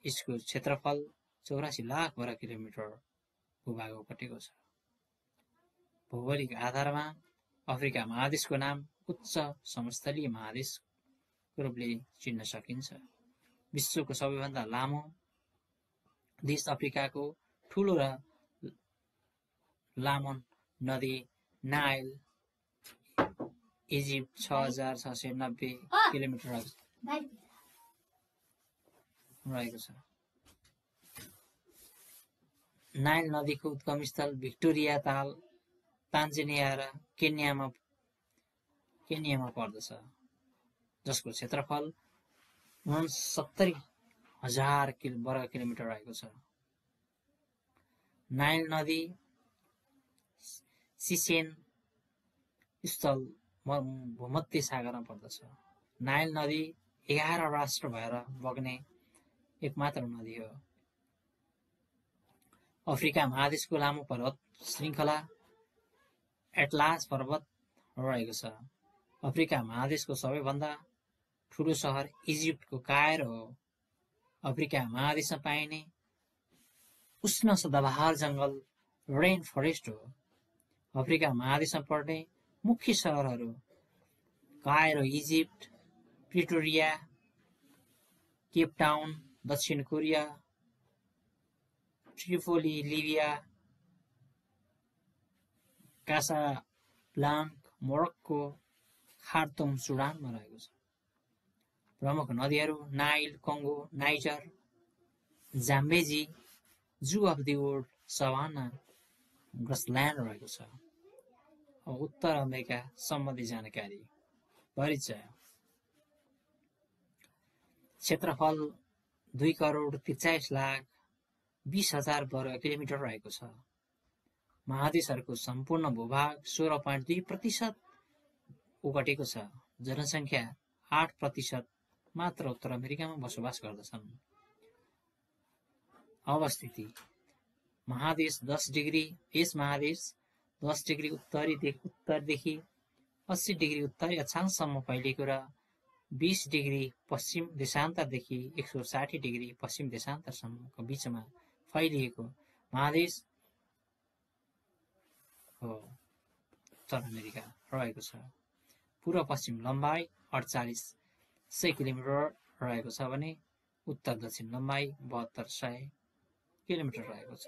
यसको क्षेत्रफल 84 लाख वर्ग किलोमिटर भूभाग ओगटेको छ। भौगोलिक आधारमा अफ्रिका महादेशको नाम उच्च समस्थलीय महादेशको रूपले चिन्न सकिन्छ। विश्वको सबैभन्दा लामो देश अफ्रिकाको ठूलो र लामो नदी नाइल इजिप्ट 6,690 किलोमिटर रहेको छ। नाइल नदीको उद्गम स्थल भिक्टोरिया ताल तान्जानिया र केन्यामा पर्दछ, जसको क्षेत्रफल 69,000 वर्ग किलोमिटर रहेको छ। नाइल नदी सिसेन स्थल भूमध्य सागरमा पर्दछ। नाइल नदी 11 राष्ट्र भएर बग्ने एकमात्र नदी हो। अफ्रिका महादेशको लामो पर्वत श्रृङ्खला एटलास पर्वत रहेको छ। अफ्रिका महादेशको सबैभन्दा ठूलो सहर इजिप्टको कायर हो। अफ्रिका महादेशमा पाइने उष्ण सदाबहार जङ्गल रेन फरेस्ट हो। अफ्रिका महादेशमा पर्ने मुख्य सहरहरू Cairo Egypt, Pretoria Cape Town दक्षिण Korea, Tripoli Libya, Casablanca Morocco, Khartoum सुडानमा रहेको छ। प्रमुख नदीहरू Nile, Congo, Niger, Zambezi, zoo of the world, savanna, grassland रहेको छ। अब उत्तर अमेरिका सम्बन्धी जानकारी। परिचय। क्षेत्रफल 2,43,20,000 वर्ग किलोमिटर रहेको छ। महादेशहरूको सम्पूर्ण भूभाग 16.2% ओगटेको छ। जनसङ्ख्या 8% मात्र उत्तर अमेरिकामा बसोबास गर्दछन्। अवस्थिति। महादेश 10 डिग्री। यस महादेश 10 डिग्री उत्तरदेखि 80 डिग्री उत्तरी अक्षांशसम्म फैलिएको र 20 डिग्री पश्चिम देशान्तरदेखि 160 डिग्री पश्चिम देशान्तरसम्मको बीचमा फैलिएको महादेश हो उत्तर अमेरिका रहेको छ। पूर्व पश्चिम लम्बाइ 4800 किलोमिटर रहेको छ भने उत्तर दक्षिण लम्बाइ 7200 किलोमिटर रहेको छ।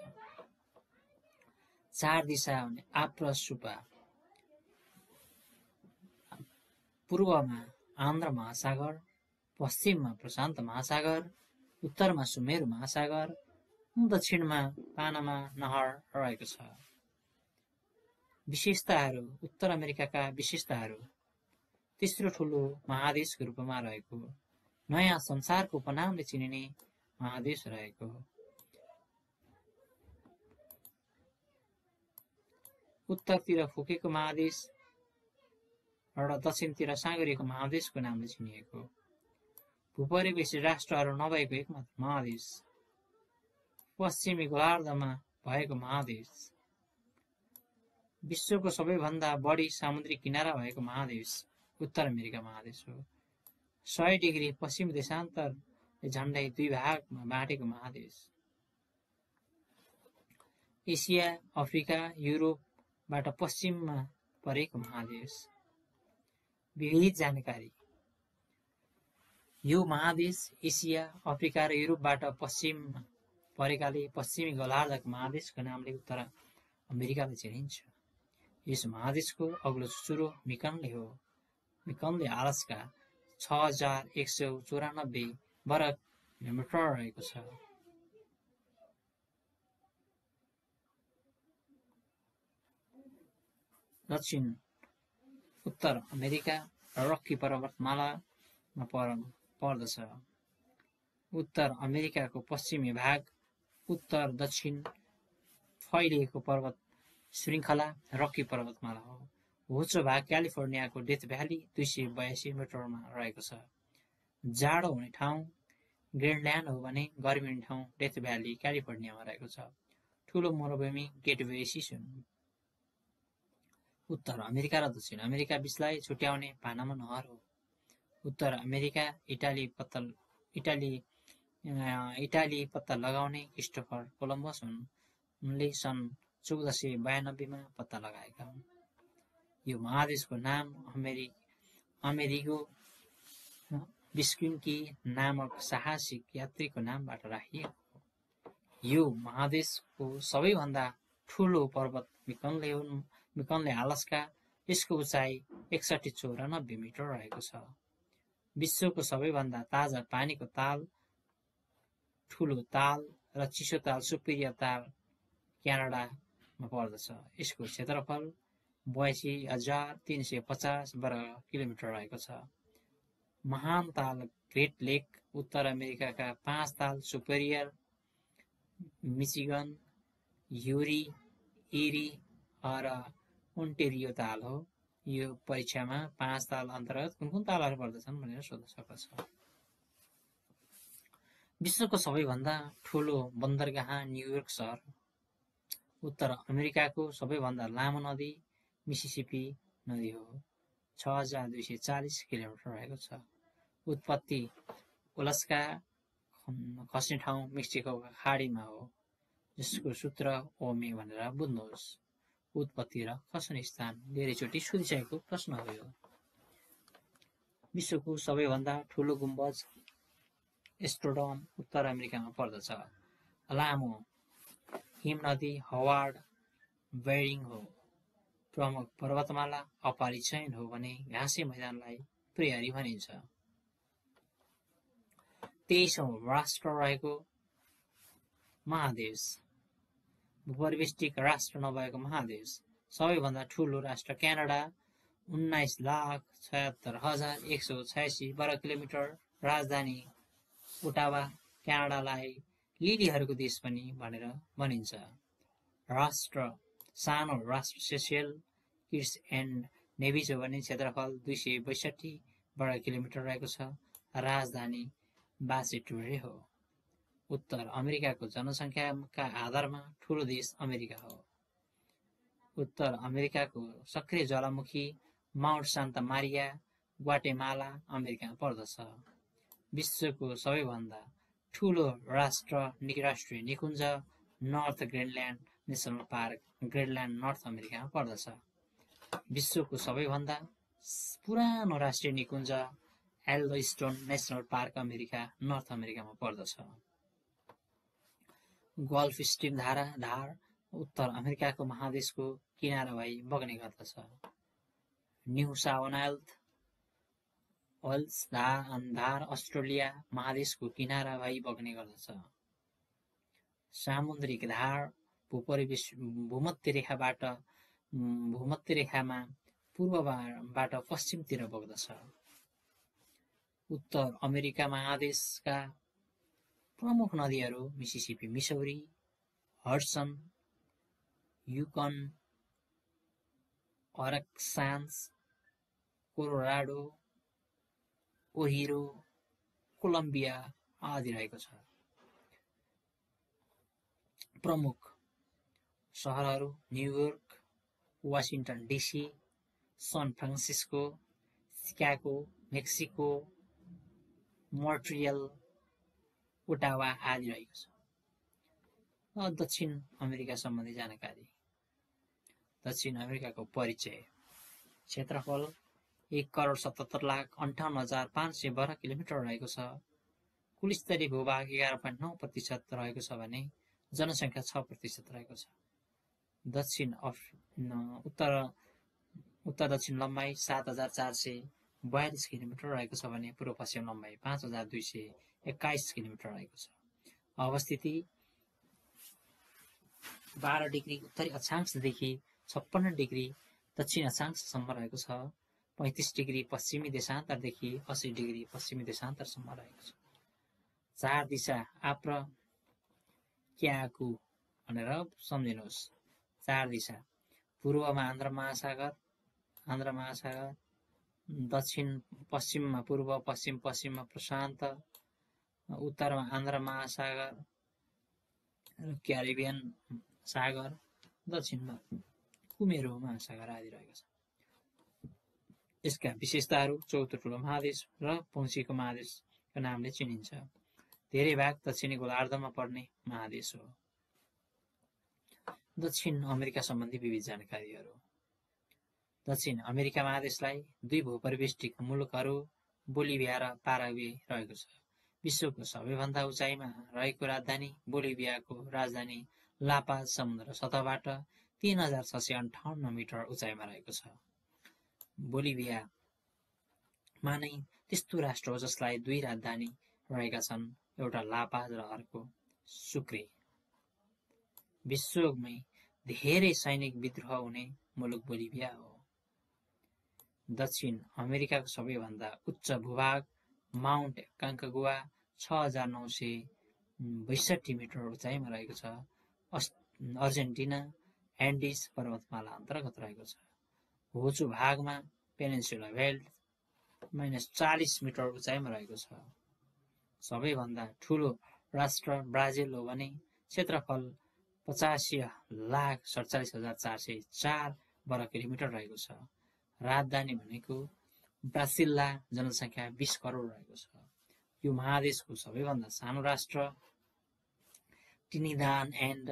चार दिशा भने आप्रसुपा, पूर्वमा आन्ध्र महासागर, पश्चिममा प्रशान्त महासागर, उत्तरमा सुमेरु महासागर, दक्षिणमा पानामा नहर रहेको छ। विशेषताहरू। उत्तर अमेरिकाका विशेषताहरू। तेस्रो ठूलो महादेशको रूपमा रहेको, नयाँ संसारको उपनामले चिनिने महादेश रहेको, उत्तरतिर फुकेको महादेश र दक्षिणतिर सागरिएको महादेशको नामले चिनिएको, भूपरिवेशी राष्ट्रहरू नभएको एकमात्र महादेश, पश्चिमी गोलार्धमा भएको महादेश, विश्वको सबैभन्दा बढी सामुद्रिक किनारा भएको महादेश उत्तर अमेरिका महादेश हो। 100 डिग्री पश्चिम देशान्तरले झण्डै 2 भागमा बाँडेको महादेश, एसिया, अफ्रिका, युरोपबाट पश्चिममा परेको महादेश। विविध जानकारी। यो महादेश एसिया, अफ्रिका र युरोपबाट पश्चिममा परेकाले पश्चिमी गोलार्धको महादेशको नामले उत्तर अमेरिकाले चिनिन्छ। यस महादेशको अग्लो चुचुरो मिकनले हो। मिकनले अलास्का 6194 वर्ग किलोमिटर रहेको छ। दक्षिण उत्तर अमेरिका रक्की पर्वतमालामा पर्दछ। उत्तर अमेरिकाको पश्चिमी भाग उत्तर दक्षिण फैलिएको पर्वत श्रृङ्खला रक्की पर्वतमाला हो। होचो भाग क्यालिफोर्नियाको डेथ भ्याली 282 मिटरमा रहेको छ। जाडो हुने ठाउँ ग्रिनल्यान्ड हो भने गर्मी हुने ठाउँ डेथ भ्याली क्यालिफोर्नियामा रहेको छ। ठूलो मरुभूमि गेटवे सिसुन। उत्तर अमेरिका र दक्षिण अमेरिका बीचलाई छुट्याउने पानामा नहर हो। उत्तर अमेरिका इटाली पत्ता लगाउने क्रिस्टोफर कोलम्बस हुन्। उनले सन् 1492 मा पत्ता लगाएका हुन्। यो महादेशको नाम अमेरिगो वेस्पुन्की नामक साहसिक यात्रीको नामबाट राखिएको हो। यो महादेशको सबैभन्दा ठूलो पर्वत मिकनले अलास्का। यसको उचाइ 6194 मिटर रहेको छ। विश्वको सबैभन्दा ताजा पानीको ताल ठूलो ताल र चिसो ताल सुपिरियर ताल क्यानाडामा पर्दछ। यसको क्षेत्रफल 82,350 वर्ग किलोमिटर रहेको छ। महान ताल ग्रेट लेक। उत्तर अमेरिकाका 5 ताल सुपिरियर, मिचिगन, युरी, इरी र ओन्टेरियो ताल हो। यो परीक्षामा 5 ताल अन्तर्गत कुन तालहरू पर्दछन् भनेर सोध्न सक्छ। विश्वको सबैभन्दा ठूलो बन्दरगाह न्युयोर्क सहर। उत्तर अमेरिकाको सबैभन्दा लामो नदी मिसिसिपी नदी हो। 6240 किलोमिटर रहेको छ। उत्पत्ति अलास्का खस्ने ठाउँ मेक्सिकोको खाडीमा हो, जसको सूत्र ओमे भनेर बुझ्नुहोस्। उत्पत्ति र खस्ने स्थान धेरैचोटि सोधिसकेको प्रश्न हो यो। विश्वको सबैभन्दा ठूलो गुम्बज एस्ट्रोडम उत्तर अमेरिकामा पर्दछ। लामो हिमनदी हवार्ड बेरिङ हो। प्रमुख पर्वतमाला अपरिचयन हो भने घाँसे मैदानलाई प्रेयरी भनिन्छ। 23औं राष्ट्र रहेको महादेश। भूपरिवेष्टिक राष्ट्र नभएको महादेश। सबैभन्दा ठूलो राष्ट्र क्यानाडा 19,76,186 वर्ग किलोमिटर। राजधानी ओटावा। क्यानाडालाई लिलीहरूको देश पनि भनेर भनिन्छ। राष्ट्र सानो राष्ट्र सेसेल किट्स एन्ड नेभिज हो भने क्षेत्रफल 262 वर्ग किलोमिटर रहेको छ। राजधानी बासेटोरे हो। उत्तर अमेरिकाको जनसङ्ख्याका आधारमा ठूलो देश अमेरिका हो। उत्तर अमेरिकाको सक्रिय ज्वालामुखी माउन्ट सान्ता मारिया ग्वाटेमाला अमेरिकामा पर्दछ। विश्वको सबैभन्दा ठूलो राष्ट्रिय निकुञ्ज north Greenland national park Greenland north अमेरिकामा पर्दछ। विश्वको सबैभन्दा पुरानो राष्ट्रिय निकुञ्ज येलोस्टोन नेसनल पार्क नर्थ अमेरिकामा पर्दछ। गल्फ स्ट्रिम धार उत्तर अमेरिकाको महादेशको किनारा भई बग्ने गर्दछ। न्यू साउथ वेल्स धार अस्ट्रेलिया महादेशको किनारा भई बग्ने गर्दछ। सामुद्रिक धार भूमध्यरेखामा पूर्वबाट पश्चिमतिर बग्दछ। उत्तर अमेरिका महादेशका प्रमुख नदीहरू Mississippi, Missouri, Hudson, Yukon, Arkansas, Colorado, Ohio, Columbia आदि रहेको छ। प्रमुख सहरहरू New York, Washington DC, San Francisco, Chicago, Mexico, Montreal, Ottawa आदि रहेको छ। दक्षिण अमेरिका सम्बन्धी जानकारी। दक्षिण अमेरिकाको परिचय। क्षेत्रफल 1,77,58,500 वर्ग किलोमिटर रहेको छ। कुल स्तरीय भूभाग 11.9% रहेको छ भने जनसङ्ख्या 6% रहेको छ। उत्तर दक्षिण लम्बाइ 7,442 किलोमिटर रहेको छ भने पूर्व पश्चिम लम्बाइ 5,221 किलोमिटर रहेको छ। अवस्थिति 12 डिग्री उत्तरी अक्षांशदेखि 56 डिग्री दक्षिण अक्षांशसम्म रहेको छ। 35 डिग्री पश्चिमी देशान्तरदेखि 80 डिग्री पश्चिमी देशान्तरसम्म रहेको छ। 4 दिशा आप्रक्याकु भनेर सम्झिनुहोस्। 4 दिशा पूर्वमा आन्ध्र महासागर, दक्षिण पश्चिममा पूर्व, पश्चिम पश्चिममा प्रशान्त, उत्तरमा आन्ध्र महासागर र क्यारिबियन सागर, दक्षिणमा कुमेरो महासागर आदि रहेको छ। यसका विशेषताहरू चौथो ठूलो महादेश र पश्चिमको महादेशको नामले चिनिन्छ। धेरै भाग दक्षिणी गोलार्धमा पर्ने महादेश हो। दक्षिण अमेरिका सम्बन्धी विविध जानकारीहरू। दक्षिण अमेरिका महादेशलाई 2 भूपरिवेष्टित मुलुकहरू बोलिभिया र पाराग्वे रहेको छ। विश्वको सबैभन्दा उचाइमा रहेको राजधानी बोलिभियाको राजधानी लापाज समुद्र सतहबाट 3,658 मिटर उचाइमा रहेको छ। बोलिभियामा नै त्यस्तो राष्ट्र हो जसलाई 2 राजधानी रहेका छन्, एउटा लापाज र अर्को सुक्रे। विश्वमै धेरै सैनिक विद्रोह हुने मुलुक बोलिभिया हो। दक्षिण अमेरिकाको सबैभन्दा उच्च भूभाग माउन्ट कान्कागुआ 6,962 मिटर उचाइमा रहेको छ। अर्जेन्टिना एन्डिज पर्वतमाला अन्तर्गत रहेको छ। होचो भागमा पेनिन्सुला बेल्ट -40 मिटर उचाइमा रहेको छ। सबैभन्दा ठूलो राष्ट्र ब्राजिल हो भने क्षेत्रफल 85,47,404 वर्ग किलोमिटर रहेको छ। राजधानी भनेको ब्रासिल्ला, जनसङ्ख्या 20 करोड रहेको छ। यो महादेशको सबैभन्दा सानो राष्ट्र ट्रिनिदाद एन्ड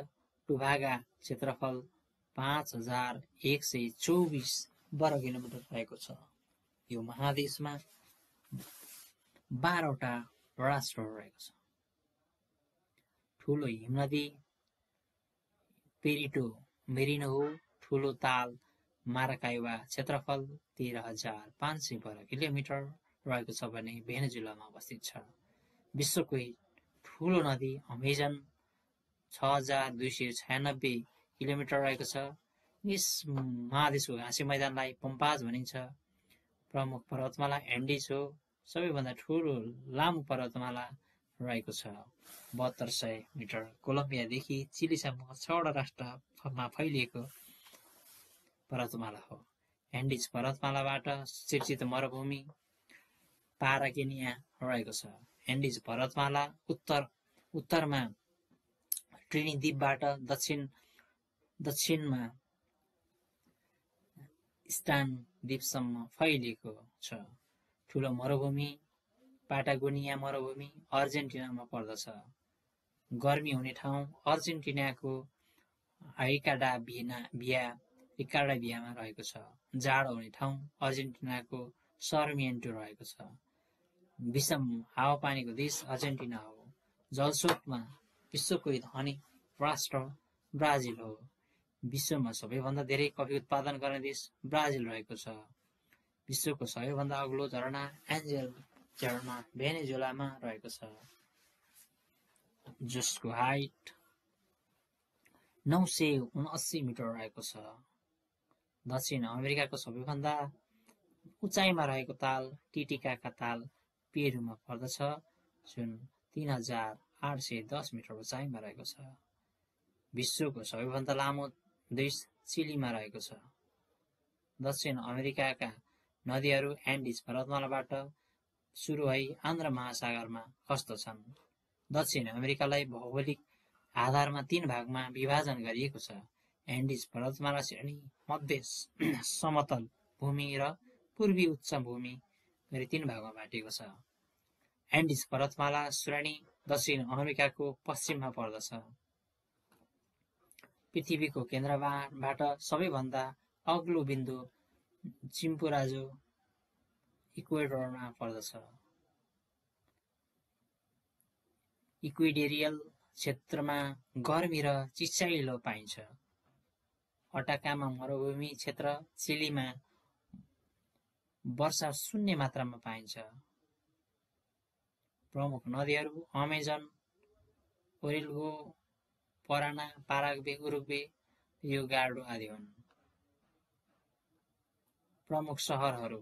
टोबागो, क्षेत्रफल 5,124 वर्ग किलोमिटर रहेको छ। यो महादेशमा 12 वटा राष्ट्रहरू रहेको छ। ठूलो हिमनदी पेरिटो मेरिनो हो। ठूलो ताल माराकाइवा, क्षेत्रफल 13,500 वर्ग किलोमिटर रहेको छ भने भेनेजुलामा अवस्थित छ। विश्वकै ठूलो नदी अमेजन 6,296 किलोमिटर रहेको छ। यस महादेशको घाँसे मैदानलाई पम्पाज भनिन्छ। प्रमुख पर्वतमाला एन्डिज हो। सबैभन्दा ठूलो लामो पर्वतमाला रहेको छ 7200 मिटर। कोलम्बियादेखि चिलीसम्म 6वटा राष्ट्रमा फैलिएको पर्वतमाला हो। एन्डिज पर्वतमालाबाट सिर्जित मरुभूमि पाराकेनिया रहेको छ। एन्डिज पर्वतमाला उत्तरमा ट्रिनिदिपबाट दक्षिणमा स्टान द्वीपसम्म फैलिएको छ। ठुलो मरुभूमि पाटागोनिया मरुभूमि अर्जेन्टिनामा पर्दछ। गर्मी हुने ठाउँ अर्जेन्टिनाको रिकार्डाभियामा रहेको छ। जाडो हुने ठाउँ अर्जेन्टिनाको सर्मिएन्टो रहेको छ। विषम हावापानीको देश अर्जेन्टिना हो। जलस्रोतमा विश्वको धनी राष्ट्र ब्राजिल हो। विश्वमा सबैभन्दा धेरै कफी उत्पादन गर्ने देश ब्राजिल रहेको छ। विश्वको सबैभन्दा अग्लो झरना एन्जेल झरना भेनेजुएलामा रहेको छ, जसको हाइट 979 मिटर रहेको छ। दक्षिण अमेरिकाको सबैभन्दा उचाइमा रहेको ताल टिटिकाका ताल पेरुमा पर्दछ, जुन 3810 मिटर उचाइमा रहेको छ। विश्वको सबैभन्दा लामो देश चिलीमा रहेको छ। दक्षिण अमेरिकाका नदीहरू एन्डिज पर्वतमालाबाट सुरु भई आन्ध्र महासागरमा खस्दछन्। दक्षिण अमेरिकालाई भौगोलिक आधारमा 3 भागमा विभाजन गरिएको छ। एन्डिज पर्वतमाला श्रेणी, मध्य समतल भूमि र पूर्वी उच्च भूमि गरी 3 भागमा बाँडिएको छ। एन्डिज पर्वतमाला श्रेणी दक्षिण अमेरिकाको पश्चिममा पर्दछ। पृथ्वीको केन्द्रबाट सबैभन्दा अग्लो बिन्दु चिम्पुराजो इक्वेडरमा पर्दछ। इक्वेडेरियल क्षेत्रमा गर्मी र चिसाइलो पाइन्छ। अटाकामा मरुभूमि क्षेत्र चिलीमा वर्षा शून्य मात्रामा पाइन्छ। प्रमुख नदीहरू Amazon, Orinoco, Parana, Paraguay, Uruguay, Rio Grande आदि हुन्। प्रमुख सहरहरू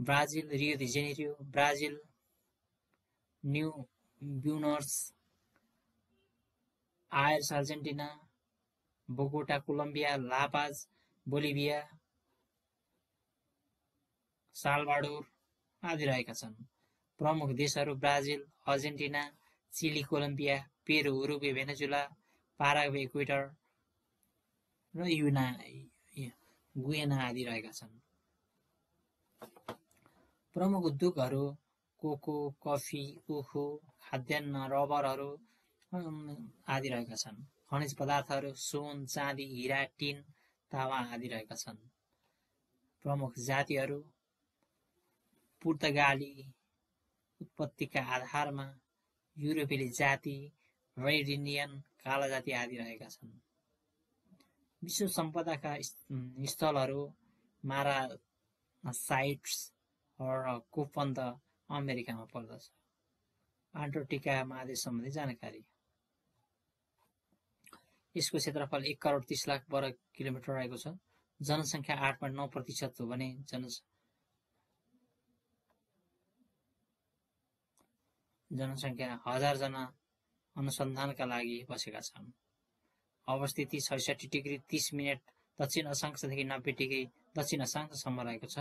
Brazil Rio de Janeiro Brazil, new Buenos Aires Argentina, Bogota Colombia, La Paz Bolivia, Salvador आदि रहेका छन्। प्रमुख देशहरू Brazil, Argentina, Chile, Colombia, Peru, Uruguay, Venezuela, Paraguay, Ecuador र गुयेना आदि रहेका छन्। प्रमुख उद्योगहरू कोको, कफी, उखु, खाद्यान्न, रबरहरू आदि रहेका छन्। खनिज पदार्थहरू सुन, चाँदी, हिरा, टिन, तावा आदि रहेका छन्। प्रमुख जातिहरू पुर्तगाली उत्पत्तिका आधारमा युरोपेली जाति, रेड इन्डियन, काला जाति आदि रहेका छन्। विश्व सम्पदाका स्थलहरू मारा साइट्स र कोपन्द अमेरिकामा पर्दछ। अन्टार्कटिका महादेश सम्बन्धी जानकारी। यसको क्षेत्रफल 1,30,00,000 वर्ग किलोमिटर रहेको छ। जनसङ्ख्या 8.9% हो भने जनसङ्ख्या 1000 जना अनुसन्धानका लागि बसेका छन्। अवस्थिति 66 डिग्री 30 मिनेट दक्षिण अक्षांशदेखि 90 डिग्री दक्षिण अक्षांशसम्म रहेको छ।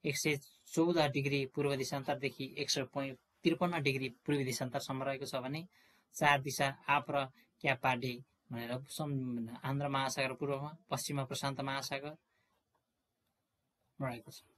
114 डिग्री पूर्व देशान्तरदेखि 153 डिग्री पूर्वी देशान्तरसम्म रहेको छ भने 4 दिशा आप र क्यापाडे भनेर आन्ध्र महासागर पूर्वमा, पश्चिममा प्रशान्त महासागर रहेको छ।